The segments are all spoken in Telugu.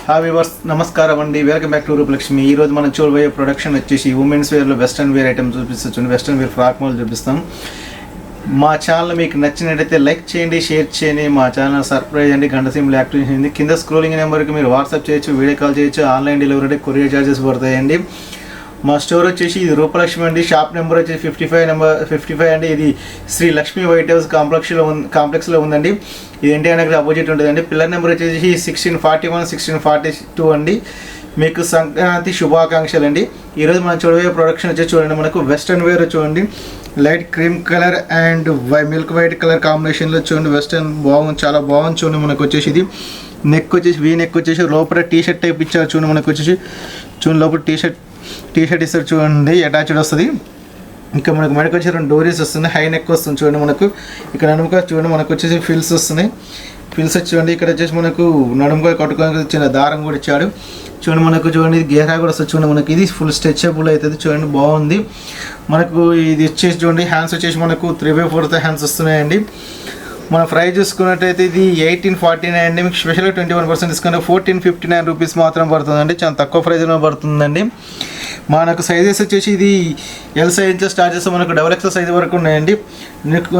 హాయ్ వ్యూవర్స్, నమస్కారం అండి. Welcome back to Rupalakshmi. ఈ రోజు మనం చూడబోయే ప్రొడక్షన్ వచ్చేసి ఉమెన్స్ వేర్లో వెస్ట్రన్ వేర్ ఐటమ్ చూపిస్తాం. వెస్ట్రన్ వేర్ ఫ్రాక్ మోడల్ చూపిస్తాం. మా ఛానల్ మీకు నచ్చినట్టయితే లైక్ చేయండి, షేర్ చేయండి. మా ఛానల్ సబ్స్క్రైబ్ చేయండి, గంట సింబల్ యాక్టివేట్ చేయండి. కింద స్క్రోలింగ్ నెంబర్కి మీరు వాట్సాప్ చేయొచ్చు, వీడియో కాల్ చేయొచ్చు. ఆన్లైన్ డెలివరీ కొరియర్ ఛార్జెస్ పడతాయండి. మా స్టోర్ వచ్చేసి ఇది రూపలక్ష్మి అండి. షాప్ నెంబర్ వచ్చేసి 55 అండి. ఇది శ్రీ లక్ష్మీ వైట్ హౌస్ కాంప్లెక్స్లో ఉందండి. ఇది ఎన్టీఆర్ నగర్ అపోజిట్ ఉంటుందండి. పిల్లర్ నెంబర్ వచ్చేసి 1641, 1642 అండి. మీకు సంక్రాంతి శుభాకాంక్షలు అండి. ఈరోజు మనం చూడబోయే ప్రొడక్షన్ వచ్చేసి చూడండి, మనకు వెస్ట్రన్ వేర్ చూడండి. Light cream colour and milk white colour కాంబినేషన్లో చూడండి. వెస్ట్రన్ బాగుంది, చాలా బాగుంది చూడండి. మనకు వచ్చేసి ఇది నెక్ వచ్చేసి వీ నెక్ వచ్చేసి లోపల టీ షర్ట్ టైప్ ఇచ్చారు చూడండి. మనకు వచ్చేసి చూడండి, లోపల టీ షర్ట్ ఇస్తారు చూడండి, అటాచ్డ్ వస్తుంది. ఇంకా మనకు మెడకు వచ్చి 2 డోరీస్ వస్తుంది, హై నెక్ వస్తుంది చూడండి. మనకు ఇక్కడ నడుముక చూడండి, మనకు వచ్చేసి ఫిల్స్ వస్తున్నాయి. ఫిల్స్ వచ్చి చూడండి, ఇక్కడ వచ్చేసి మనకు నడుముక కట్టుకోవడానికి చిన్న దారం కూడా ఇచ్చాడు చూడండి. మనకు చూడండి, ఇది గేరా కూడా వస్తుంది చూడండి. మనకి ఇది ఫుల్ స్ట్రెచబుల్ అవుతుంది చూడండి, బాగుంది. మనకు ఇది వచ్చేసి చూడండి, హ్యాండ్స్ వచ్చేసి మనకు 3/4 హ్యాండ్స్ వస్తున్నాయండి. మన ప్రైస్ చూసుకున్నట్టయితే ఇది 1849 అండి. మీకు స్పెషల్గా 21% డిస్కౌంట్ 1459 రూపీస్ మాత్రం పడుతుందండి. చాలా తక్కువ ప్రైస్లో పడుతుందండి. మనకు సైజెస్ వచ్చేసి ఇది ఎల్ సైజ్ స్టార్ట్ చేస్తే మనకు XXL సైజ్ వరకు ఉన్నాయండి.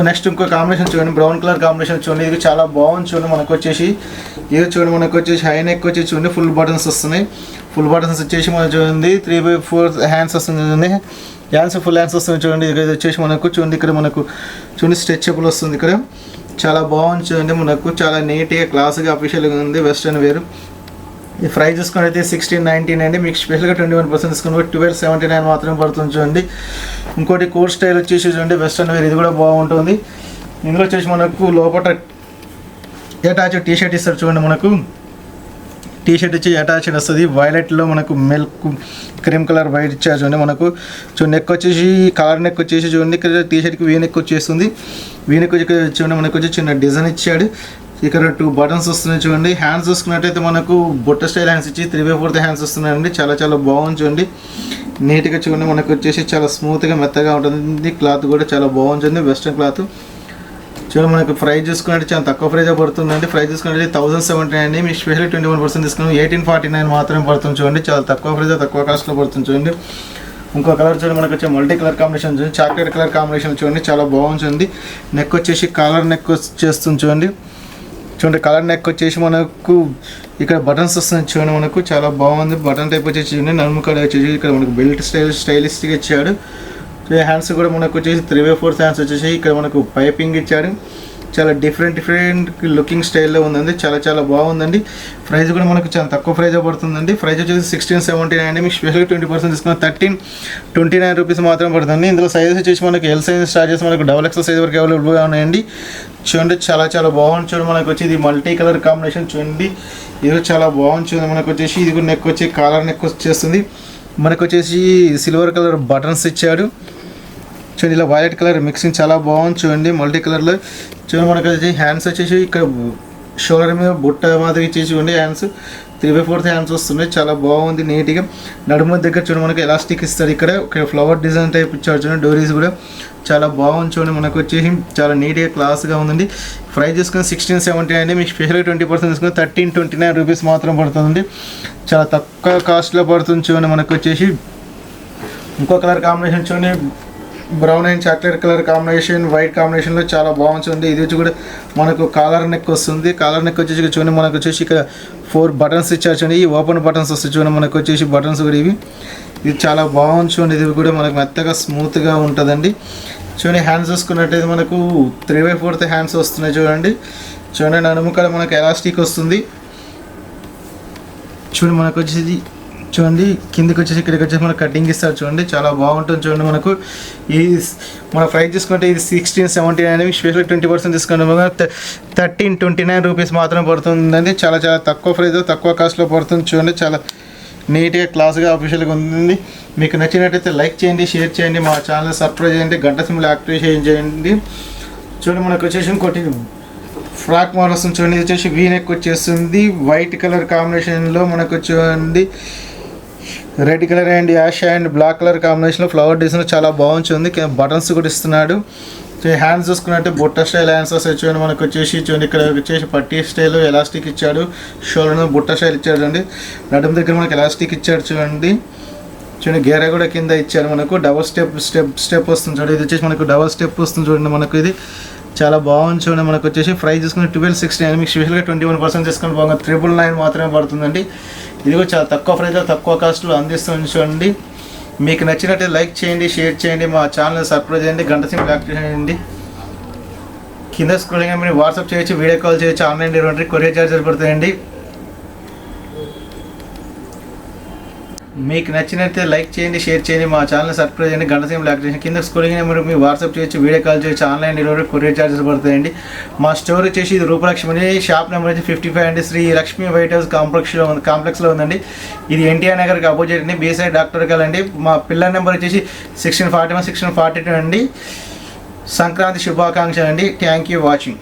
నెక్స్ట్ ఇంకో కాంబినేషన్ చూడండి, బ్రౌన్ కలర్ కాంబినేషన్ చూడండి. ఇది చాలా బాగుంది చూడండి. మనకు వచ్చేసి ఇది చూడండి, మనకు వచ్చేసి హై నెక్ వచ్చేసి చూడండి, ఫుల్ బటన్స్ వస్తున్నాయి. ఫుల్ బటన్స్ వచ్చేసి మనకు చూడండి 3/4 హ్యాండ్స్ వస్తుంది చూడండి. హ్యాండ్స్ ఫుల్ హ్యాండ్స్ వస్తుంది చూడండి. ఇది వచ్చేసి మనకు చూడండి, ఇక్కడ మనకు చూడండి స్ట్రెచబుల్ వస్తుంది. ఇక్కడ చాలా బాగుంది చూడండి. మనకు చాలా నీట్గా క్లాస్గా అఫీషియల్గా ఉంది వెస్ట్రన్ వేర్. ఈ ప్రైస్ చూసుకుని అయితే 1619 అండి. మీకు స్పెషల్గా 21% డిస్కౌంట్ 1279 మాత్రమే పడుతుంది చూడండి. ఇంకోటి కోట్ స్టైల్ వచ్చేసి చూడండి, వెస్ట్రన్ వేర్, ఇది కూడా బాగుంటుంది. ఇందులో వచ్చేసి మనకు లోపల అటాచ్ టీ షర్ట్ ఇస్తారు చూడండి. మనకు టీ షర్ట్ వచ్చి అటాచ్డ్ వస్తుంది. వైలెట్లో మనకు మిల్క్ క్రీమ్ కలర్ వైట్ ఇచ్చారు చూడండి. మనకు చూడండి, నెక్ వచ్చేసి కలర్ నెక్ వచ్చేసి చూడండి, ఇక్కడ టీ షర్ట్కి వీ నెక్ వచ్చేస్తుంది. వీ నెక్ వచ్చి చూడండి, మనకు వచ్చి చిన్న డిజైన్ ఇచ్చాడు. ఇక్కడ 2 బటన్స్ వస్తున్నాయి చూడండి. హ్యాండ్స్ చూసుకున్నట్టయితే మనకు బొట్ట స్టైల్ హ్యాండ్స్ ఇచ్చి 3/4 హ్యాండ్స్ వస్తున్నాయండి. చాలా చాలా బాగుంది చూడండి, నీట్గా చూడండి. మనకు వచ్చేసి చాలా స్మూత్గా మెత్తగా ఉంటుంది. క్లాత్ కూడా చాలా బాగుంటుంది, వెస్ట్రన్ క్లాత్ చూడండి. మనకు ప్రైస్ చూసుకున్నట్టు చాలా తక్కువ ప్రైజ్ పడుతుందండి. ప్రైస్ చూసుకున్నట్టు 1079 అండి. మీ స్పెషల్ 21% డిస్కౌంట్ 1849 మాత్రమే పడుతుంది చూడండి. చాలా తక్కువ ప్రైజ్, తక్కువ కాస్ట్లో పడుతుంది చూడండి. ఇంకో కలర్ చూడండి, మనకు వచ్చే మల్టీ కలర్ కాంబినేషన్ చూడండి, చాక్లెట్ కలర్ కాంబినేషన్ చూడండి, చాలా బాగుంటుంది. నెక్ వచ్చేసి కాలర్ నెక్ వచ్చేస్తుంది చూడండి. కలర్ నెక్ వచ్చేసి మనకు ఇక్కడ బటన్స్ వస్తుంది చూడండి. మనకు చాలా బాగుంది. బటన్ టైప్ వచ్చేసి చూడండి, నడుము కడ వచ్చేసి ఇక్కడ మనకు బెల్ట్ స్టైలిష్గా ఇచ్చాడు. హ్యాండ్స్ కూడా మనకు వచ్చేసి 3/4 హ్యాండ్స్ వచ్చేసి ఇక్కడ మనకు పైపింగ్ ఇచ్చాడు. చాలా డిఫరెంట్ లుకింగ్ స్టైల్లో ఉందండి. చాలా చాలా బాగుందండి. ప్రైస్ కూడా మనకు చాలా తక్కువ ప్రైజ్ పడుతుందండి. ప్రైస్ వచ్చేసి 1679 అండి. మీకు స్పెషల్ 20% డిస్కౌంట్ 1329 రూపీస్ మాత్రం పడుతుంది. ఇందులో సైజెస్ వచ్చేసి మనకు ఎల్ సైజ్ స్టార్ట్ చేసి మనకు XXL సైజ్ వరకు అవైలబుల్గా ఉన్నాయండి. చూడండి, చాలా చాలా బాగుంది చూడండి. మనకు వచ్చి ఇది మల్టీ కలర్ కాంబినేషన్ చూడండి, ఇది చాలా బాగుంది చూడండి. మనకు వచ్చేసి ఇది కూడా నెక్ వచ్చి కాలర్ నెక్ వచ్చేస్తుంది. మనకు వచ్చేసి సిల్వర్ కలర్ బటన్స్ ఇచ్చాడు చూడండి. ఇలా వైలెట్ కలర్ మిక్సింగ్ చాలా బాగుంది చూడండి, మల్టీ కలర్లో చూడండి. మనకు వచ్చేసి హ్యాండ్స్ వచ్చేసి ఇక్కడ షోల్డర్ మీద బుట్ట మాదిరి ఇచ్చేసి చూడండి. హ్యాండ్స్ 3/4 హ్యాండ్స్ వస్తున్నాయి, చాలా బాగుంది నీట్గా. నడుము దగ్గర చూడండి, మనకు ఎలాస్టిక్ ఇస్తారు. ఇక్కడ ఫ్లవర్ డిజైన్ టైప్ ఇచ్చారు చూడండి. డోరీస్ కూడా చాలా బాగుంది చూడండి. మనకు వచ్చేసి చాలా నీట్గా క్లాస్గా ఉందండి. ప్రైస్ తీసుకుని 1679 అండి. మీకు స్పెషల్గా 20% తీసుకుని 1329 రూపీస్ మాత్రం పడుతుందండి. చాలా తక్కువ కాస్ట్లో పడుతుంది చూడండి. మనకు వచ్చేసి ఇంకో కలర్ కాంబినేషన్ చూడండి, brown and chocolate colour combination, white కాంబినేషన్లో చాలా బాగుంటుంది. ఇది వచ్చి కూడా మనకు కాలర్ నెక్ వస్తుంది. కాలర్ నెక్ వచ్చేసి చూడండి, మనకు వచ్చేసి ఇక్కడ 4 బటన్స్ ఇచ్చారు చూడండి. ఈ ఓపెన్ బటన్స్ వస్తాయి చూడండి. మనకు వచ్చేసి బటన్స్ కూడా ఇది చాలా బాగుంది చూడండి. ఇది కూడా మనకు మెత్తగా స్మూత్గా ఉంటుందండి. చూడండి, హ్యాండ్స్ చూసుకున్నట్టయితే మనకు 3/4 హ్యాండ్స్ వస్తున్నాయి చూడండి. చూడండి, నడుముకడ మనకు ఎలాస్టిక్ వస్తుంది చూడండి. మనకు వచ్చేసి చూడండి, కిందికి వచ్చేసి ఇక్కడికి వచ్చేసి మనకు కటింగ్ ఇస్తారు చూడండి, చాలా బాగుంటుంది చూడండి. మనకు ఈ మన ప్రైస్ తీసుకుంటే ఇది 1679 అనేది స్పెషల్ 20% డిస్కౌంట్ 1329 రూపీస్ మాత్రం పడుతుందండి. చాలా చాలా తక్కువ ప్రైస్, తక్కువ కాస్ట్లో పడుతుంది చూడండి. చాలా నీట్గా క్లాస్గా అఫీషియల్గా ఉంది. మీకు నచ్చినట్టయితే లైక్ చేయండి, షేర్ చేయండి, మా ఛానల్ సబ్స్క్రైబ్ చేయండి, గంట సింబల్ యాక్టివేట్ చేయండి. చూడండి, మనకు వచ్చేసి ఇంకోటి ఫ్రాక్ మోడల్ వస్తుంది చూడండి. ఇది వచ్చేసి వీ నెక్ వచ్చేస్తుంది. వైట్ కలర్ కాంబినేషన్లో మనకు వచ్చేది red colour and ash and black colour కాంబినేషన్లో ఫ్లవర్ డిజైన్ చాలా బాగుంటుంది. బటన్స్ కూడా ఇస్తున్నాడు. హ్యాండ్స్ చూసుకున్నట్టు బుట్ట స్టైల్ హ్యాండ్స్ వస్తాయి చూడండి. మనకు వచ్చేసి చూడండి ఇక్కడ వచ్చేసి పట్టీ స్టైల్ ఎలాస్టిక్ ఇచ్చాడు. షోల్డర్ బుట్ట స్టైల్ ఇచ్చాడు అండి. నడుము దగ్గర మనకి ఎలాస్టిక్ ఇచ్చాడు చూడండి. చూడండి గేర కూడా కింద ఇచ్చారు. మనకు డబల్ స్టెప్ వస్తుంది చూడండి. ఇది వచ్చేసి మనకు డబల్ స్టెప్ వస్తుంది చూడండి. మనకు ఇది చాలా బాగుంది చూడండి. మనకు వచ్చేసి ప్రైస్ చూసుకుని 1269, మీకు స్పెషల్గా 21% డిస్కౌంట్ బాగుంది. 999 మాత్రమే పడుతుందండి. ఇది కూడా చాలా తక్కువ ప్రైస్లో తక్కువ కాస్ట్లో అందిస్తుంది చూడండి. మీకు నచ్చినట్టు లైక్ చేయండి, షేర్ చేయండి, మా ఛానల్ సబ్స్క్రైబ్ చేయండి, గంట సింబల్ యాక్టివేట్ చేయండి. కింద స్క్రోలింగ్ మీరు వాట్సాప్ చేయొచ్చు, వీడియో కాల్ చేయొచ్చు, ఆన్లైన్ డెలివరీ, కొరియర్ చార్జెస్ పడుతాయండి. మీకు నచ్చినట్లయితే లైక్ చేయండి, షేర్ చేయండి, మా ఛానల్ సబ్స్క్రైబ్ చేయండి, గంట సింబల్ యాక్టివేట్ చేయండి. కింద స్క్రోలింగ్ నెంబర్ మీరు వాట్సాప్ చేయొచ్చు, వీడియో కాల్ చేయొచ్చు, ఆన్లైన్ డెలివరీ, కొరియర్ చార్జెస్ పడతాయండి. మా స్టోర్ వచ్చేసి ఇది రూపలక్ష్మి, షాప్ నెంబర్ వచ్చి 55 అండి. శ్రీ లక్ష్మీ వైట్ హౌస్ కాంప్లెక్స్లో ఉందండి. ఇది ఎన్టీఆర్ నగర్కి అపోజిట్ అండి, బీసైడ్ డాక్టర్ కాలండి. మా పిల్లర్ నెంబర్ వచ్చేసి 1641, 1642 అండి. సంక్రాంతి శుభాకాంక్షలు అండి. Thank you watching.